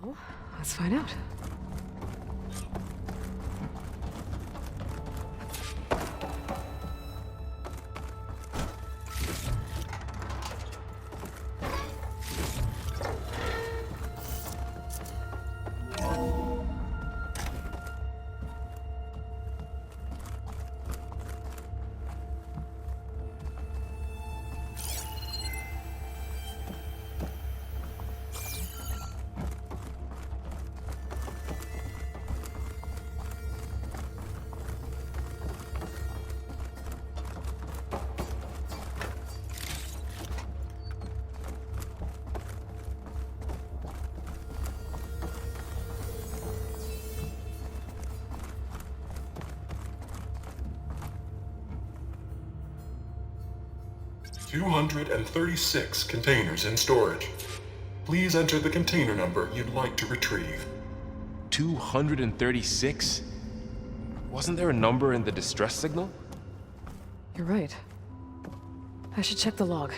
Well, let's find out. $236 containers in storage. Please enter the container number you'd like to retrieve. 236? Wasn't there a number in the distress signal? You're right. I should check the log.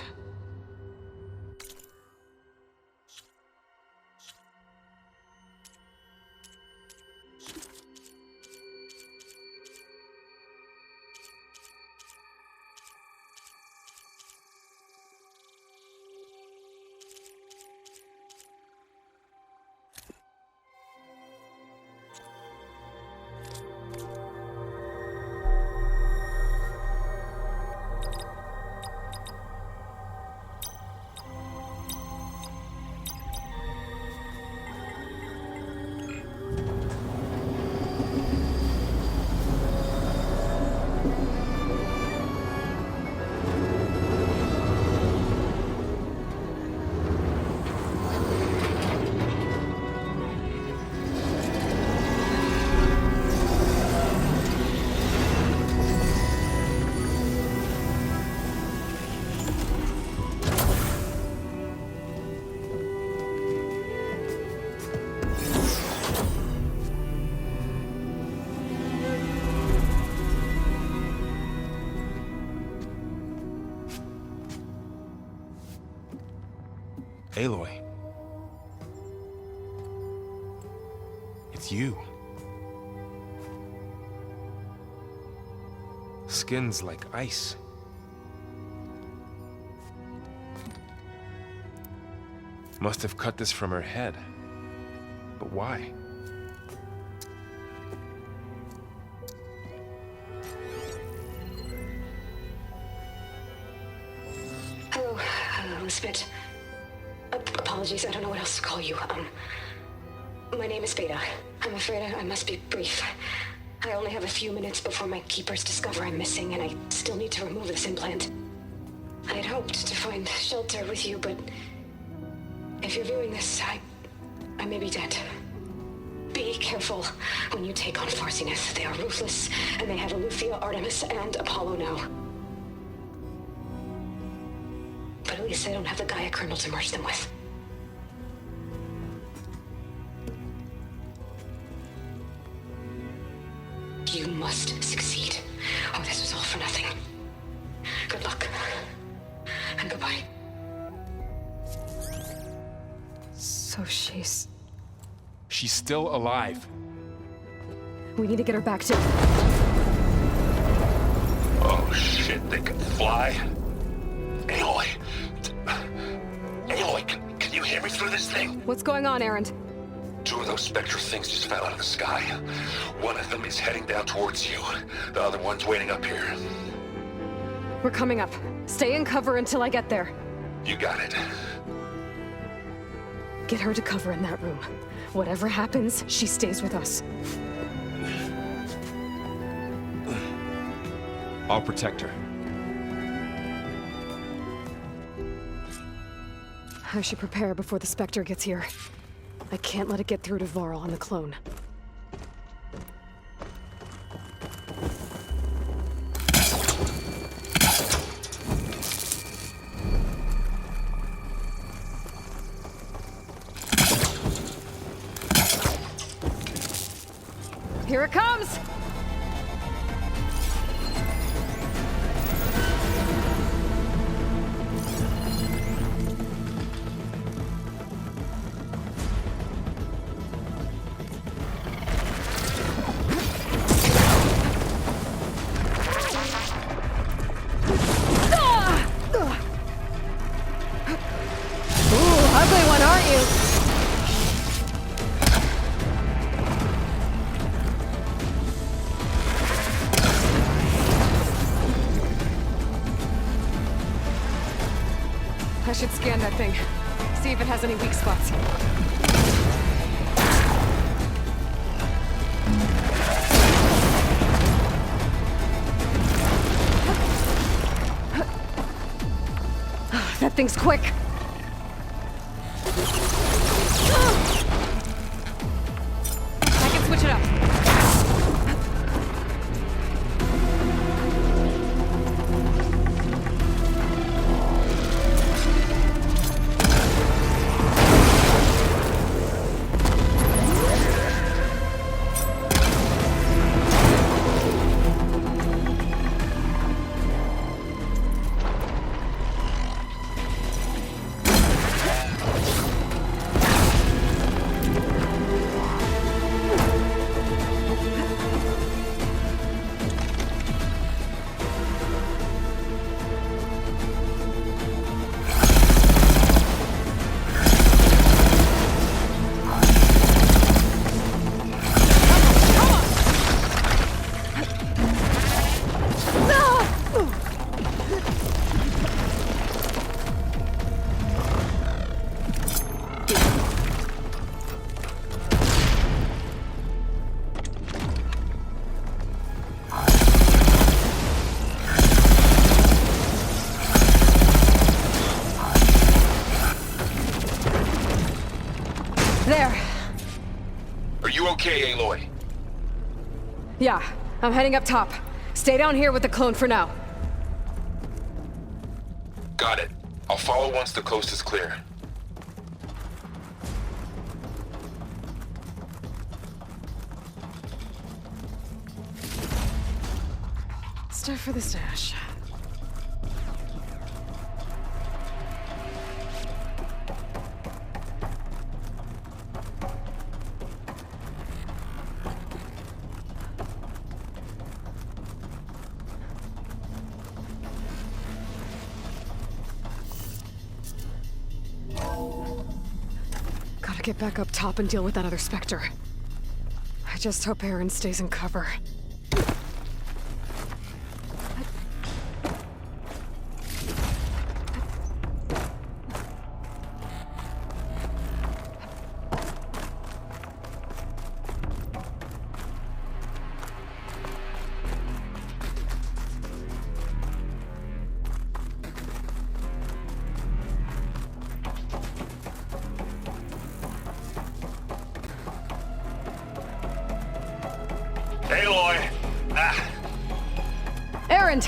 Aloy. It's you. Skin's like ice. Must have cut this from her head. But why? Hello, Spit. Apologies, I don't know what else to call you. My name is Beta. I'm afraid I must be brief. I only have a few minutes before my keepers discover I'm missing, and I still need to remove this implant. I had hoped to find shelter with you, but if you're viewing this, I may be dead. Be careful when you take on Far Zenith. They are ruthless, and they have Aletheia, Artemis, and Apollo now. But at least I don't have the Gaia kernel to merge them with. You must succeed, or this was all for nothing. Good luck. And goodbye. So she's... She's still alive. We need to get her back to... Oh shit, they can fly? Aloy! Aloy, can you hear me through this thing? What's going on, Erend? Two of those spectral things just fell out of the sky. One of them is heading down towards you. The other one's waiting up here. We're coming up. Stay in cover until I get there. You got it. Get her to cover in that room. Whatever happens, she stays with us. I'll protect her. I should prepare before the Spectre gets here. I can't let it get through to Varl on the clone. Here it comes! things quick. I can switch it up. There. Are you okay, Aloy? Yeah, I'm heading up top. Stay down here with the clone for now. Got it. I'll follow once the coast is clear. Stuff for the stash. Gotta get back up top and deal with that other Spectre. I just hope Aaron stays in cover. Aloy! Aaron!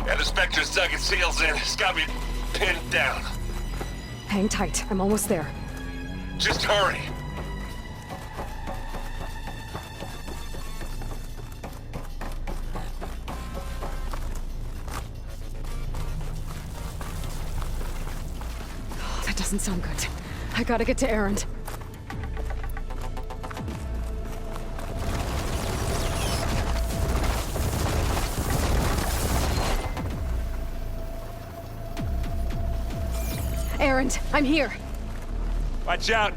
Yeah, the Spectre's dug its heels in. It's got me pinned down. Hang tight, I'm almost there. Just hurry. Oh, that doesn't sound good. I gotta get to Aaron. Aaron, I'm here. Watch out!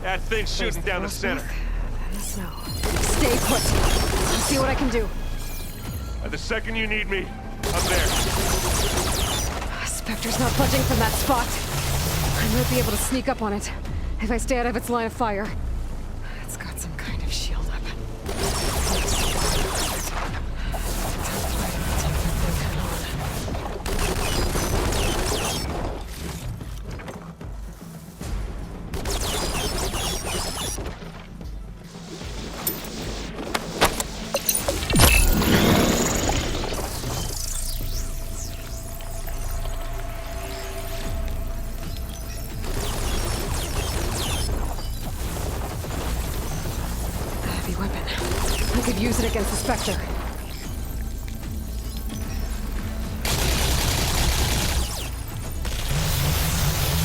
That thing's shooting down the center. No. Stay put. I'll see what I can do. The second you need me, I'm there. Spectre's not budging from that spot. I might be able to sneak up on it if I stay out of its line of fire. It's got some kind of shield up. I could use it against the Spectre.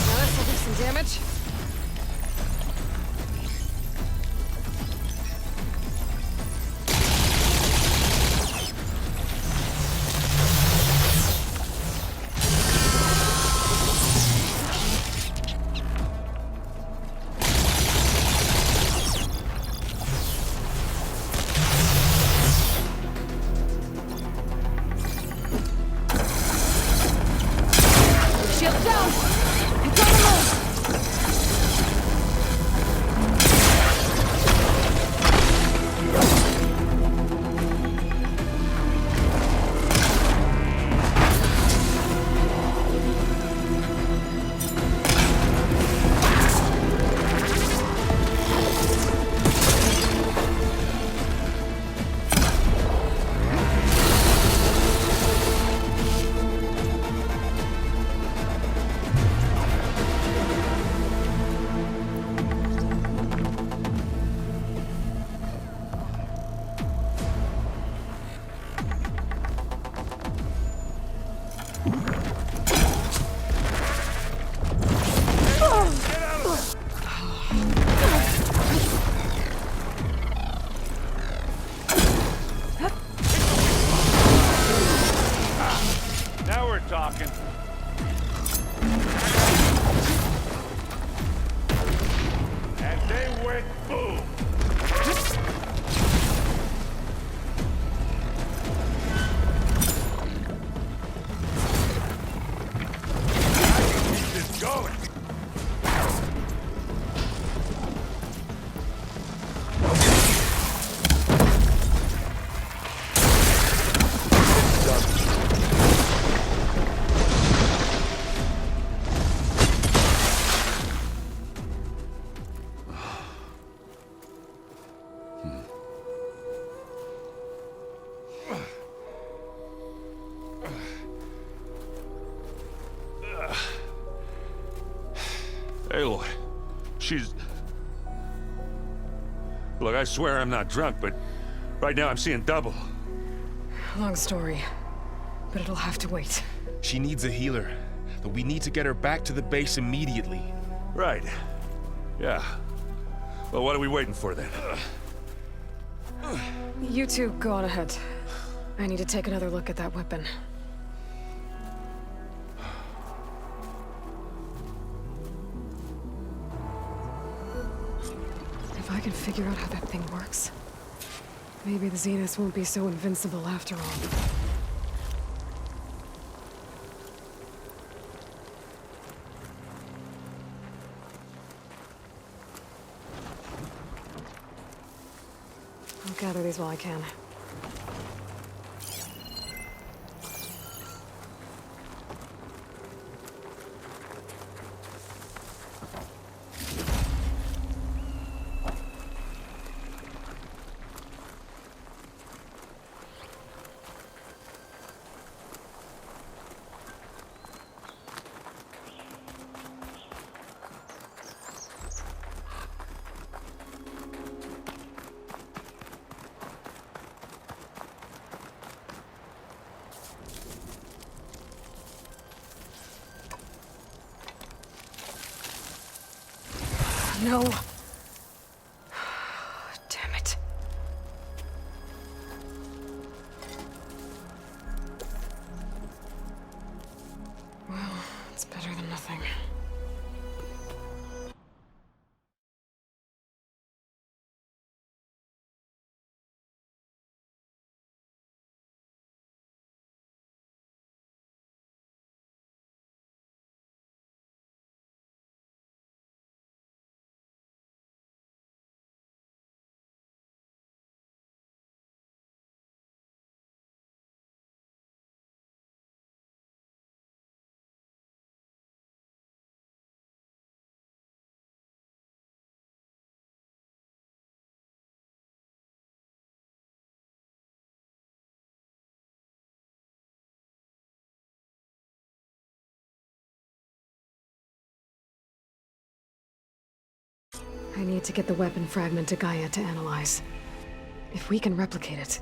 Now this will do some damage. quick, boom! Keep this going! Aloy, she's... Look, I swear I'm not drunk, but right now I'm seeing double. Long story, but it'll have to wait. She needs a healer, but we need to get her back to the base immediately. Right. Yeah. Well, what are we waiting for then? You two go on ahead. I need to take another look at that weapon. If I can figure out how that thing works, maybe the Zeniths won't be so invincible after all. I'll gather these while I can. No. Damn it. Well, it's better than nothing. I need to get the weapon fragment to Gaia to analyze. If we can replicate it,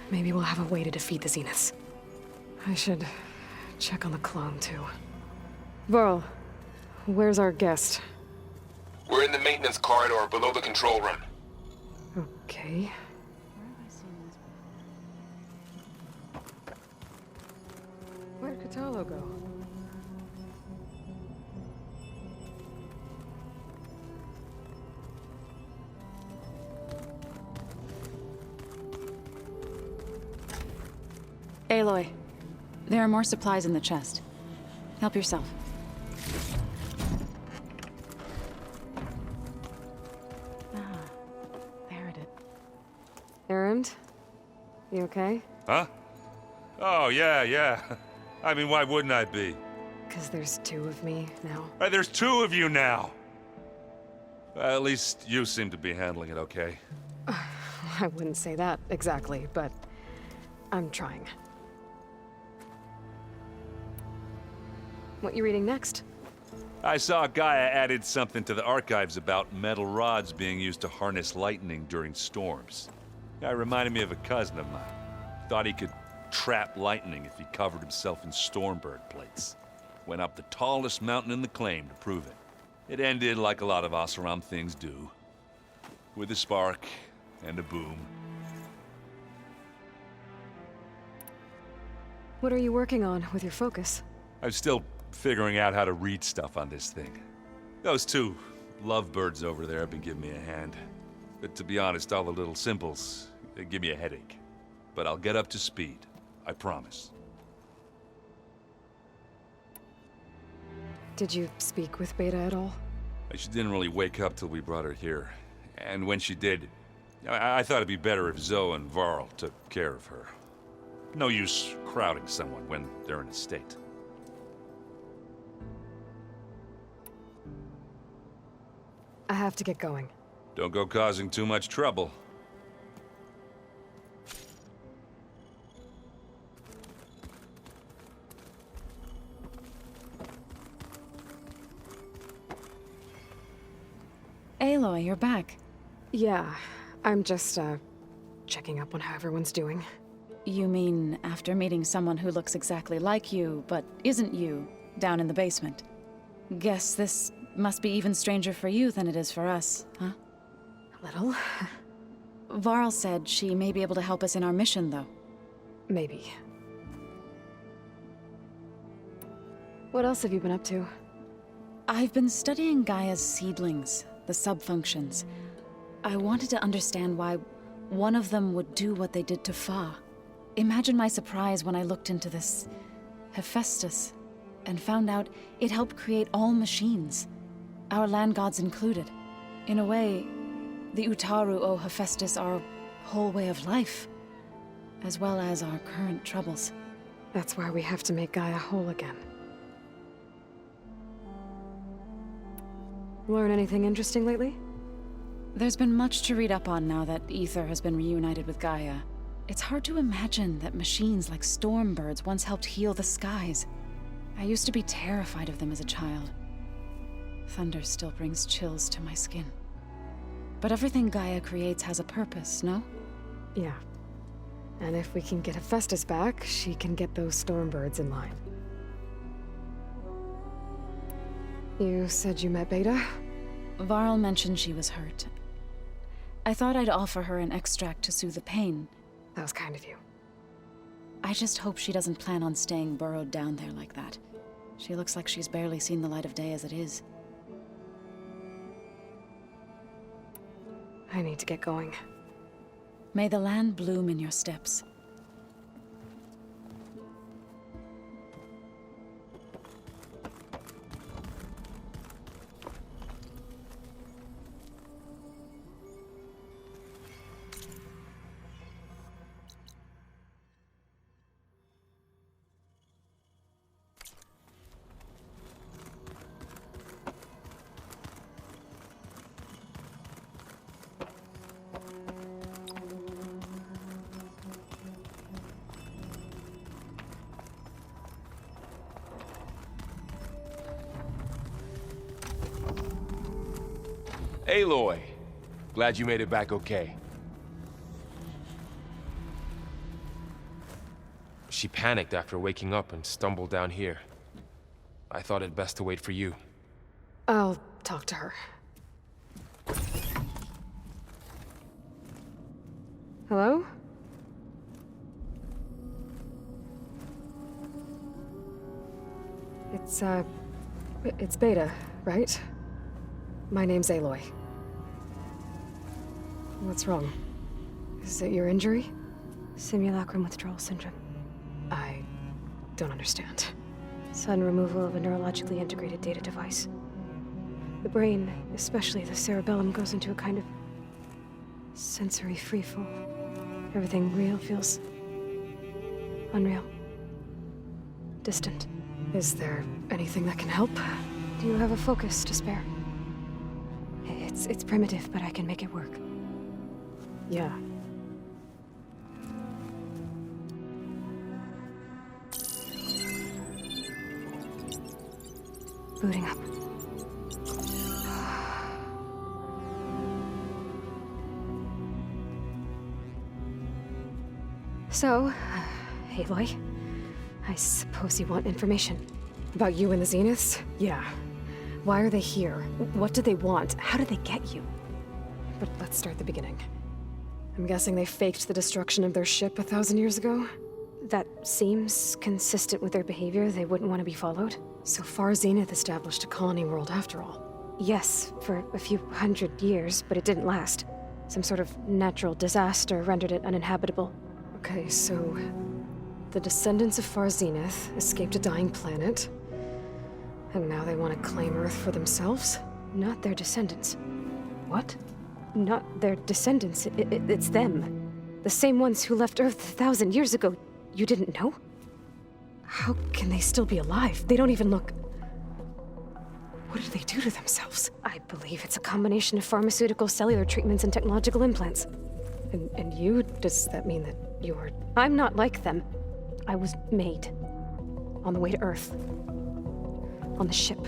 maybe we'll have a way to defeat the Zeniths. I should check on the clone, too. Varl, where's our guest? We're in the maintenance corridor below the control room. Okay. Where'd Kotallo go? Aloy, there are more supplies in the chest. Help yourself. There it is. Erend? You okay? Huh? Oh, yeah. I mean, why wouldn't I be? Because there's two of me now. Right, there's two of you now! At least you seem to be handling it okay. I wouldn't say that exactly, but I'm trying. What you reading next? I saw Gaia added something to the archives about metal rods being used to harness lightning during storms. Guy reminded me of a cousin of mine. Thought he could trap lightning if he covered himself in Stormbird plates. Went up the tallest mountain in the claim to prove it. It ended like a lot of Oseram things do. With a spark and a boom. What are you working on with your focus? I'm still figuring out how to read stuff on this thing. Those two lovebirds over there have been giving me a hand. But to be honest, all the little symbols, they give me a headache. But I'll get up to speed. I promise. Did you speak with Beta at all? She didn't really wake up till we brought her here. And when she did, I thought it'd be better if Zoe and Varl took care of her. No use crowding someone when they're in a state. I have to get going. Don't go causing too much trouble. Aloy, you're back. Yeah, I'm just, checking up on how everyone's doing. You mean after meeting someone who looks exactly like you, but isn't you, down in the basement? Guess this must be even stranger for you than it is for us, huh? A little. Varl said she may be able to help us in our mission, though. Maybe. What else have you been up to? I've been studying Gaia's seedlings, the subfunctions. I wanted to understand why one of them would do what they did to Fa. Imagine my surprise when I looked into this Hephaestus and found out it helped create all machines, our land gods included. In a way, the Utaru owe Hephaestus our whole way of life, as well as our current troubles. That's why we have to make Gaia whole again. Learn anything interesting lately? There's been much to read up on now that Aether has been reunited with Gaia. It's hard to imagine that machines like Stormbirds once helped heal the skies. I used to be terrified of them as a child. Thunder still brings chills to my skin. But everything Gaia creates has a purpose, no? Yeah. And if we can get Hephaestus back, she can get those Stormbirds in line. You said you met Beta? Varl mentioned she was hurt. I thought I'd offer her an extract to soothe the pain. That was kind of you. I just hope she doesn't plan on staying burrowed down there like that. She looks like she's barely seen the light of day as it is. I need to get going. May the land bloom in your steps. Aloy! Glad you made it back okay. She panicked after waking up and stumbled down here. I thought it best to wait for you. I'll talk to her. Hello? It's Beta, right? My name's Aloy. What's wrong? Is it your injury? Simulacrum withdrawal syndrome. I don't understand. Sudden removal of a neurologically integrated data device. The brain, especially the cerebellum, goes into a kind of sensory freefall. Everything real feels unreal. Distant. Is there anything that can help? Do you have a focus to spare? It's primitive, but I can make it work. Yeah. Booting up. So, Aloy, I suppose you want information. About you and the Zeniths? Yeah. Why are they here? What do they want? How did they get you? But let's start at the beginning. I'm guessing they faked the destruction of their ship 1,000 years ago? That seems consistent with their behavior. They wouldn't want to be followed. So far, Zenith established a colony world after all. yes, for a few hundred years, but it didn't last. Some sort of natural disaster rendered it uninhabitable. Okay, so the descendants of Far Zenith escaped a dying planet, and now they want to claim Earth for themselves? Not their descendants. What? Not their descendants. It's them. The same ones who left Earth 1,000 years ago. You didn't know? How can they still be alive? They don't even look... What did they do to themselves? I believe it's a combination of pharmaceutical, cellular treatments, and technological implants. And you? Does that mean that you're... I'm not like them. I was made. On the way to Earth. On the ship.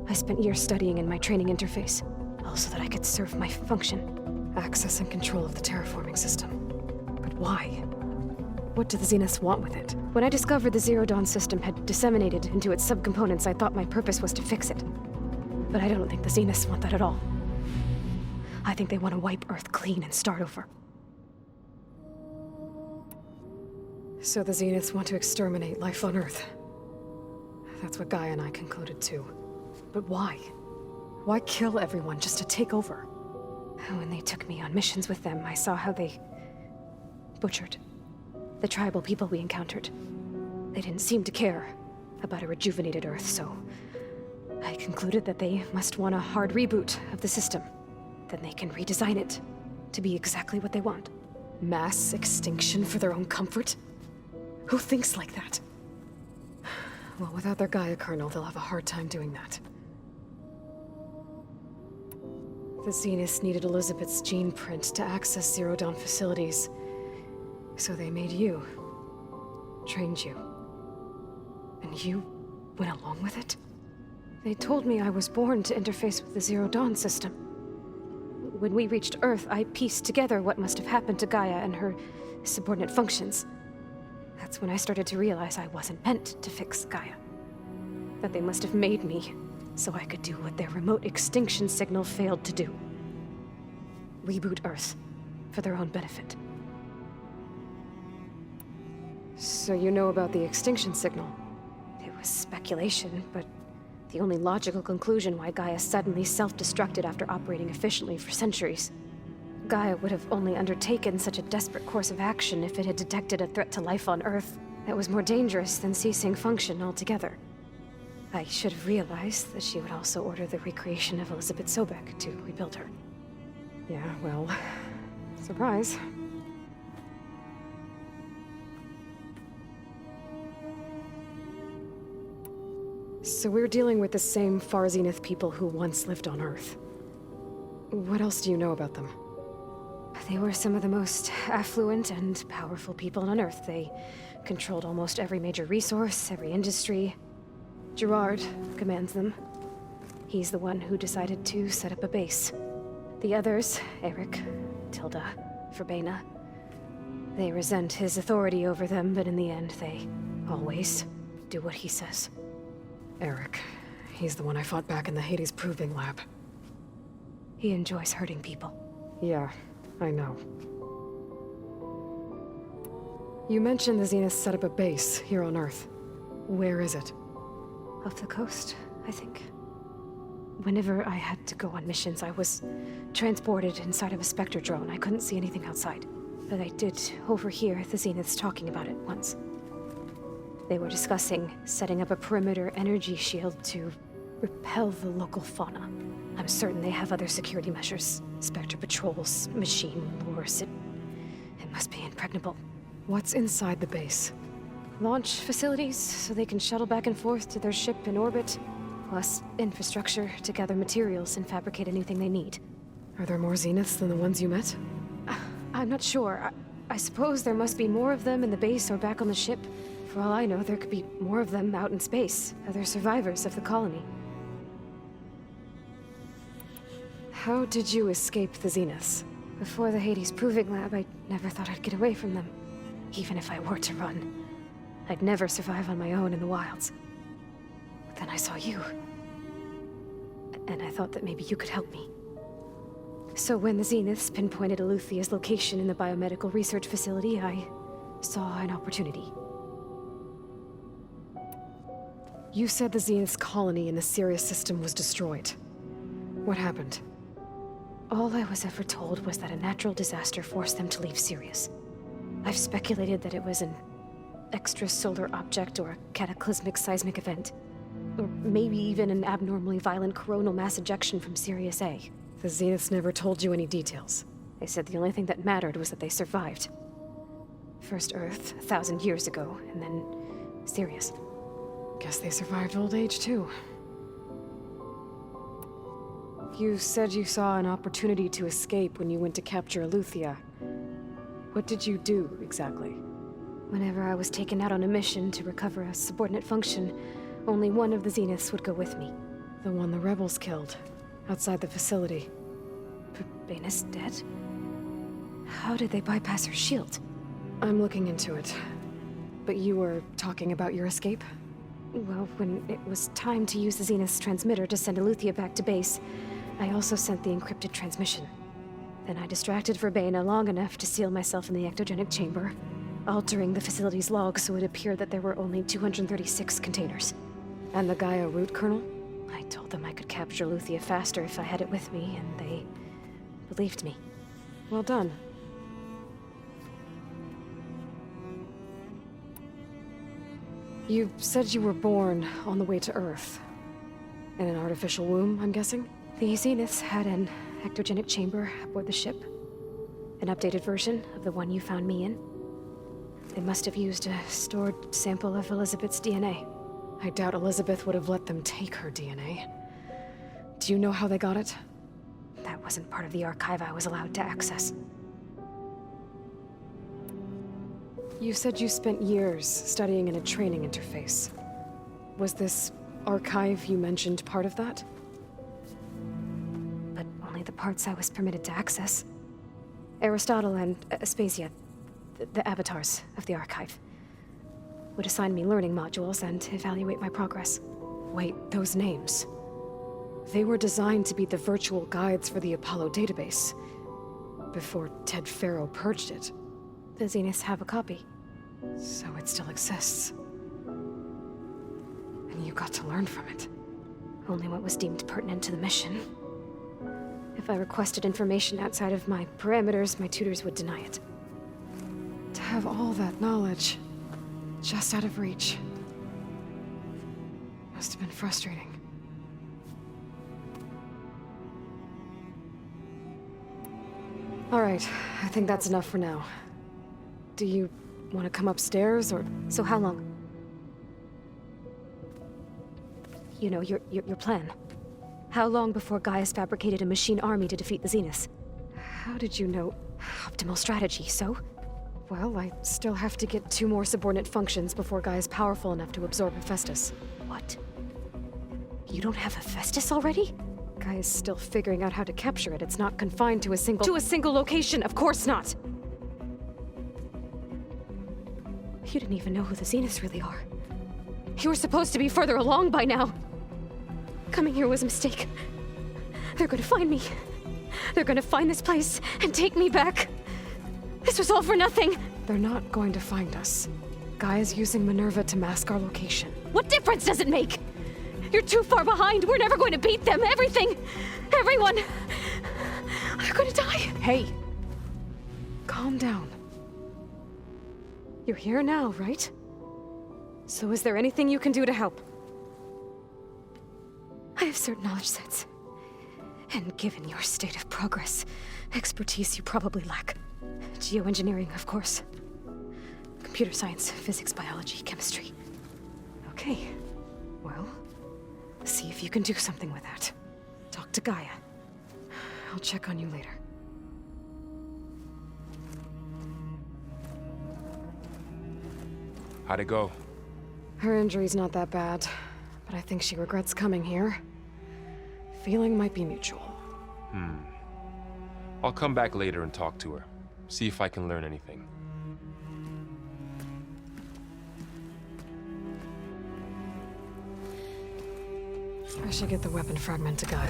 I spent years studying in my training interface, all so that I could serve my function. Access and control of the terraforming system. But why? What do the Zeniths want with it? When I discovered the Zero Dawn system had disseminated into its subcomponents, I thought my purpose was to fix it. But I don't think the Zeniths want that at all. I think they want to wipe Earth clean and start over. So the Zeniths want to exterminate life on Earth. That's what Gaia and I concluded too. But why? Why kill everyone just to take over? When they took me on missions with them, I saw how they butchered the tribal people we encountered. They didn't seem to care about a rejuvenated Earth, so I concluded that they must want a hard reboot of the system. Then they can redesign it to be exactly what they want. Mass extinction for their own comfort? Who thinks like that? Well, without their Gaia kernel, they'll have a hard time doing that. The Zeniths needed Elizabeth's gene print to access Zero Dawn facilities. So they made you. Trained you. And you went along with it? They told me I was born to interface with the Zero Dawn system. When we reached Earth, I pieced together what must have happened to Gaia and her subordinate functions. That's when I started to realize I wasn't meant to fix Gaia. That they must have made me so I could do what their remote extinction signal failed to do. Reboot Earth, for their own benefit. So you know about the extinction signal? It was speculation, but the only logical conclusion why Gaia suddenly self-destructed after operating efficiently for centuries. Gaia would have only undertaken such a desperate course of action if it had detected a threat to life on Earth that was more dangerous than ceasing function altogether. I should have realized that she would also order the recreation of Elizabeth Sobek to rebuild her. Yeah, well, surprise. So we're dealing with the same Far Zenith people who once lived on Earth. What else do you know about them? They were some of the most affluent and powerful people on Earth. They controlled almost every major resource, every industry. Gerard commands them. He's the one who decided to set up a base. The others, Eric, Tilda, Verbena, they resent his authority over them, but in the end, they always do what he says. Eric. He's the one I fought back in the Hades Proving Lab. He enjoys hurting people. Yeah, I know. You mentioned the Zeniths set up a base here on Earth. Where is it? Off the coast, I think. Whenever I had to go on missions, I was transported inside of a Spectre drone. I couldn't see anything outside. But I did overhear the Zeniths talking about it once. They were discussing setting up a perimeter energy shield to repel the local fauna. I'm certain they have other security measures. Spectre patrols, machine lures. It must be impregnable. What's inside the base? Launch facilities, so they can shuttle back and forth to their ship in orbit. Plus infrastructure to gather materials and fabricate anything they need. Are there more Zeniths than the ones you met? I'm not sure. I suppose there must be more of them in the base or back on the ship. For all I know, there could be more of them out in space, other survivors of the colony. How did you escape the Zeniths? Before the Hades Proving Lab, I never thought I'd get away from them. Even if I were to run. I'd never survive on my own in the wilds. But then I saw you. And I thought that maybe you could help me. So when the Zeniths pinpointed Eluthia's location in the biomedical research facility, I saw an opportunity. You said the Zenith's colony in the Sirius system was destroyed. What happened? All I was ever told was that a natural disaster forced them to leave Sirius. I've speculated that it was an extrasolar object or a cataclysmic seismic event. Or maybe even an abnormally violent coronal mass ejection from Sirius A. The Zeniths never told you any details. They said the only thing that mattered was that they survived. First Earth, 1,000 years ago, and then Sirius. Guess they survived old age, too. You said you saw an opportunity to escape when you went to capture Eleuthia. What did you do, exactly? Whenever I was taken out on a mission to recover a subordinate function, only one of the Zeniths would go with me. The one the rebels killed, outside the facility. Baina's dead? How did they bypass her shield? I'm looking into it. But you were talking about your escape? Well, when it was time to use the Zenith's transmitter to send Eleuthia back to base, I also sent the encrypted transmission. Then I distracted Verbena long enough to seal myself in the ectogenic chamber, altering the facility's log so it appeared that there were only 236 containers. And the Gaia root kernel? I told them I could capture Eleuthia faster if I had it with me, and they believed me. Well done. You said you were born on the way to Earth. In an artificial womb, I'm guessing? The Zeniths had an ectogenic chamber aboard the ship. An updated version of the one you found me in. They must have used a stored sample of Elizabeth's DNA. I doubt Elizabeth would have let them take her DNA. Do you know how they got it? That wasn't part of the archive I was allowed to access. You said you spent years studying in a training interface. Was this archive you mentioned part of that? But only the parts I was permitted to access. Aristotle and Aspasia, the avatars of the archive, would assign me learning modules and evaluate my progress. Wait, those names. They were designed to be the virtual guides for the Apollo database, before Ted Faro purged it. The Zeniths have a copy. So it still exists. And you got to learn from it. Only what was deemed pertinent to the mission. If I requested information outside of my parameters, my tutors would deny it. To have all that knowledge, just out of reach. Must have been frustrating. All right, I think that's enough for now. Do you want to come upstairs, or...? So how long? You know, your plan. How long before Gaius fabricated a machine army to defeat the Zeniths? How did you know? Optimal strategy, so? Well, I still have to get 2 more subordinate functions before Gaia's powerful enough to absorb Hephaestus. What? You don't have Hephaestus already? Gaia's still figuring out how to capture it. It's not confined to a single... To a single location! Of course not! You didn't even know who the Zeniths really are. You were supposed to be further along by now! Coming here was a mistake. They're gonna find me. They're gonna find this place and take me back. This was all for nothing! They're not going to find us. Gaia's using Minerva to mask our location. What difference does it make? You're too far behind. We're never going to beat them. Everything, everyone, are going to die. Hey, calm down. You're here now, right? So is there anything you can do to help? I have certain knowledge sets. And given your state of progress, expertise you probably lack. Geoengineering, of course. Computer science, physics, biology, chemistry. Okay, well, see if you can do something with that. Talk to Gaia. I'll check on you later. How'd it go? Her injury's not that bad, but I think she regrets coming here. Feeling might be mutual. I'll come back later and talk to her. See if I can learn anything. I should get the weapon fragment to Gaia.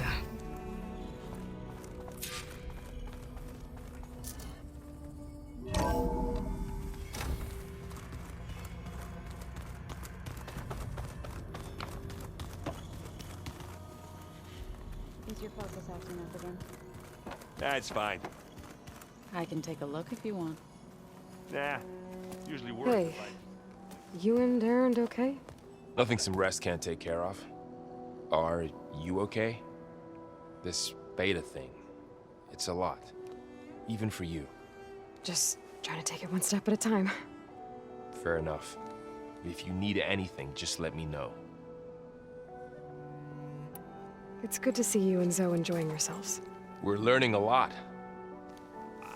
acting up again? That's fine. I can take a look if you want. Nah, usually worth Hey. the fight. You and Erend okay? Nothing some rest can't take care of. Are you okay? This beta thing, it's a lot. Even for you. Just trying to take it one step at a time. Fair enough. If you need anything, just let me know. It's good to see you and Zoe enjoying yourselves. We're learning a lot.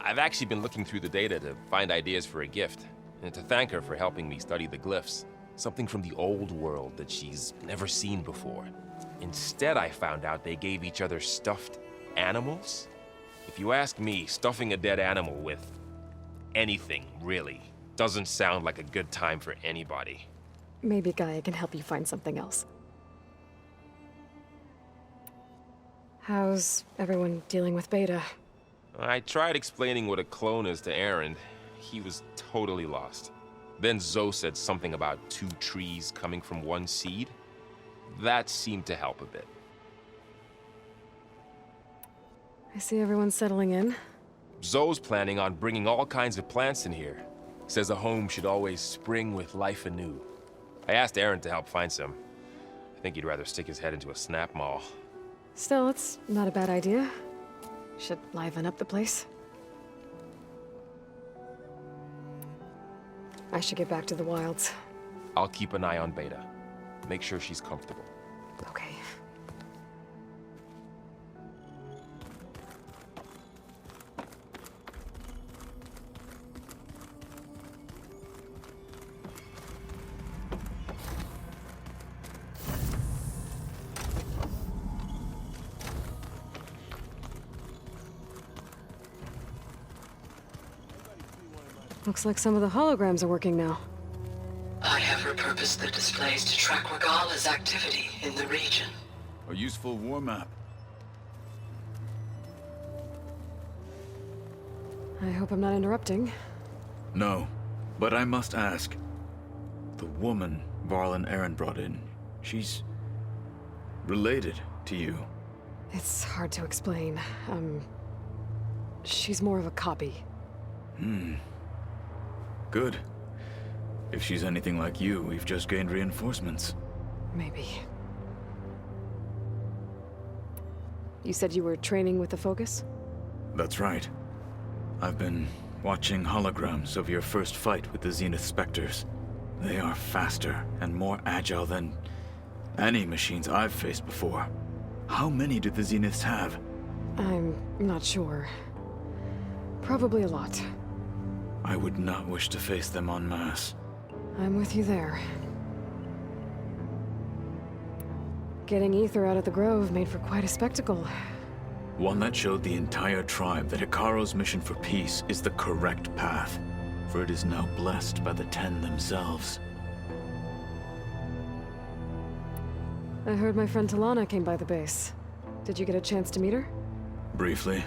I've actually been looking through the data to find ideas for a gift, and to thank her for helping me study the glyphs. Something from the old world that she's never seen before. Instead, I found out they gave each other stuffed animals. If you ask me, stuffing a dead animal with anything, really, doesn't sound like a good time for anybody. Maybe Gaia can help you find something else. How's everyone dealing with Beta? I tried explaining what a clone is to Erend. He was totally lost. Then Zoe said something about 2 trees coming from 1 seed. That seemed to help a bit. I see everyone settling in. Zoe's planning on bringing all kinds of plants in here. Says a home should always spring with life anew. I asked Erend to help find some. I think he'd rather stick his head into a snap mall. Still, it's not a bad idea. Should liven up the place. I should get back to the wilds. I'll keep an eye on Beta. Make sure she's comfortable. Okay. Looks like some of the holograms are working now. I have repurposed the displays to track Regala's activity in the region. A useful war map. I hope I'm not interrupting. No, but I must ask. The woman Varl and Erend brought in, she's related to you. It's hard to explain. She's more of a copy. Good. If she's anything like you, we've just gained reinforcements. Maybe. You said you were training with the Focus? That's right. I've been watching holograms of your first fight with the Zenith Spectres. They are faster and more agile than any machines I've faced before. How many do the Zeniths have? I'm not sure. Probably a lot. I would not wish to face them en masse. I'm with you there. Getting Ether out of the Grove made for quite a spectacle. One that showed the entire tribe that Hekarro's mission for peace is the correct path, for it is now blessed by the Ten themselves. I heard my friend Talana came by the base. Did you get a chance to meet her? Briefly.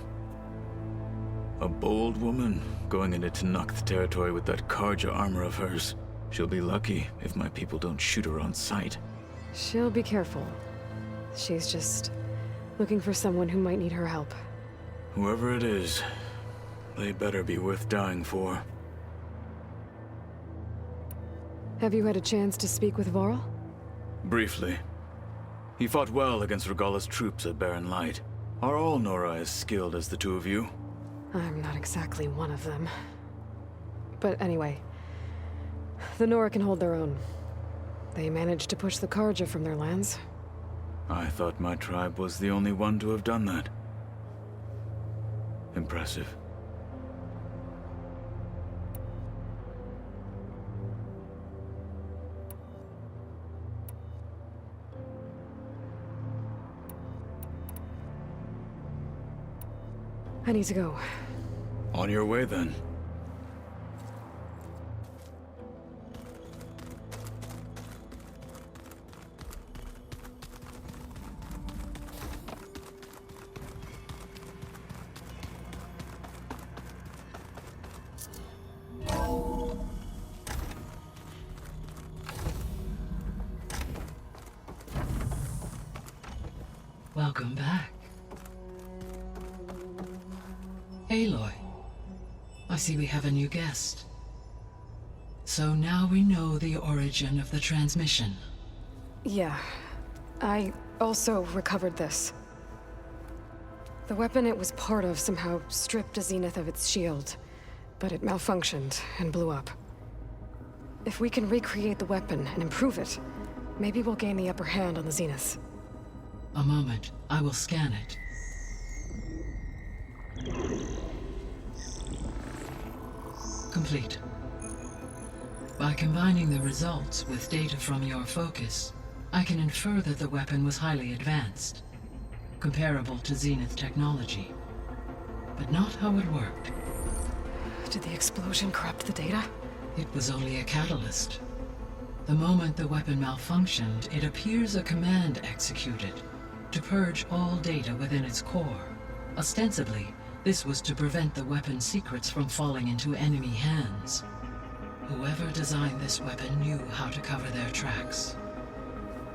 A bold woman going into Tenakth territory with that Karja armor of hers. She'll be lucky if my people don't shoot her on sight. She'll be careful. She's just looking for someone who might need her help. Whoever it is, they better be worth dying for. Have you had a chance to speak with Varl? Briefly. He fought well against Regala's troops at Barren Light. Are all Nora as skilled as the two of you? I'm not exactly one of them. But anyway, the Nora can hold their own. They managed to push the Karja from their lands. I thought my tribe was the only one to have done that. Impressive. I need to go. On your way, then. Welcome back. Aloy, I see we have a new guest. So now we know the origin of the transmission. Yeah. I also recovered this. The weapon it was part of somehow stripped a Zenith of its shield, but it malfunctioned and blew up. If we can recreate the weapon and improve it, maybe we'll gain the upper hand on the Zeniths. A moment, I will scan it. Complete. By combining the results with data from your focus, I can infer that the weapon was highly advanced, comparable to Zenith technology, but not how it worked. Did the explosion corrupt the data? It was only a catalyst. The moment the weapon malfunctioned, it appears a command executed to purge all data within its core. Ostensibly, this was to prevent the weapon's secrets from falling into enemy hands. Whoever designed this weapon knew how to cover their tracks.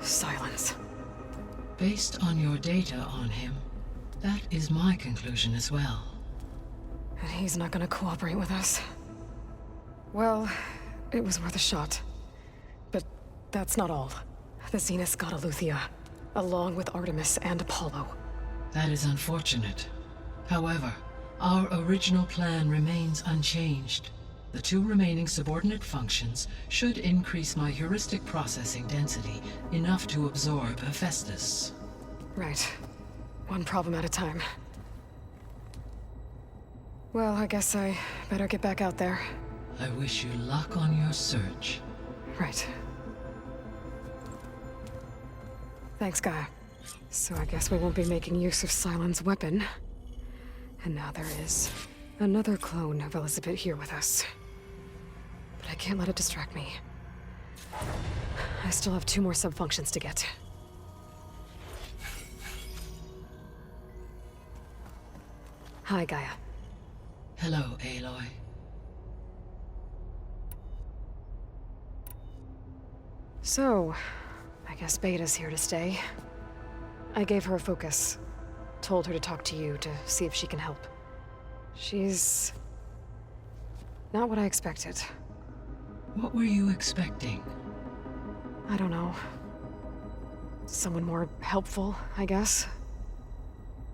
Silence. Based on your data on him, that is my conclusion as well. And he's not gonna cooperate with us. Well, it was worth a shot. But that's not all. The Zeniths got Eleuthia, along with Artemis and Apollo. That is unfortunate. However, our original plan remains unchanged. The 2 remaining subordinate functions should increase my heuristic processing density enough to absorb Hephaestus. Right. One problem at a time. Well, I guess I better get back out there. I wish you luck on your search. Right. Thanks, Gaia. So I guess we won't be making use of Cylon's weapon. And now there is another clone of Elizabeth here with us. But I can't let it distract me. I still have 2 more subfunctions to get. Hi, Gaia. Hello, Aloy. So, I guess Beta's here to stay. I gave her a focus. Told her to talk to you to see if she can help. She's not what I expected. What were you expecting? I don't know. Someone more helpful, I guess.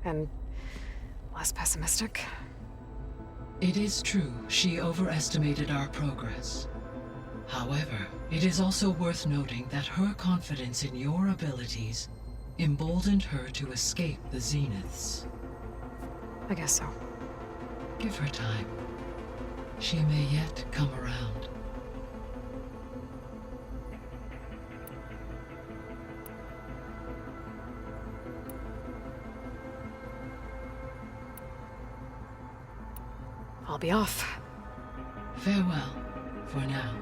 And less pessimistic. It is true, she overestimated our progress. However, it is also worth noting that her confidence in your abilities emboldened her to escape the Zeniths. I guess so. Give her time. She may yet come around. I'll be off. Farewell, for now.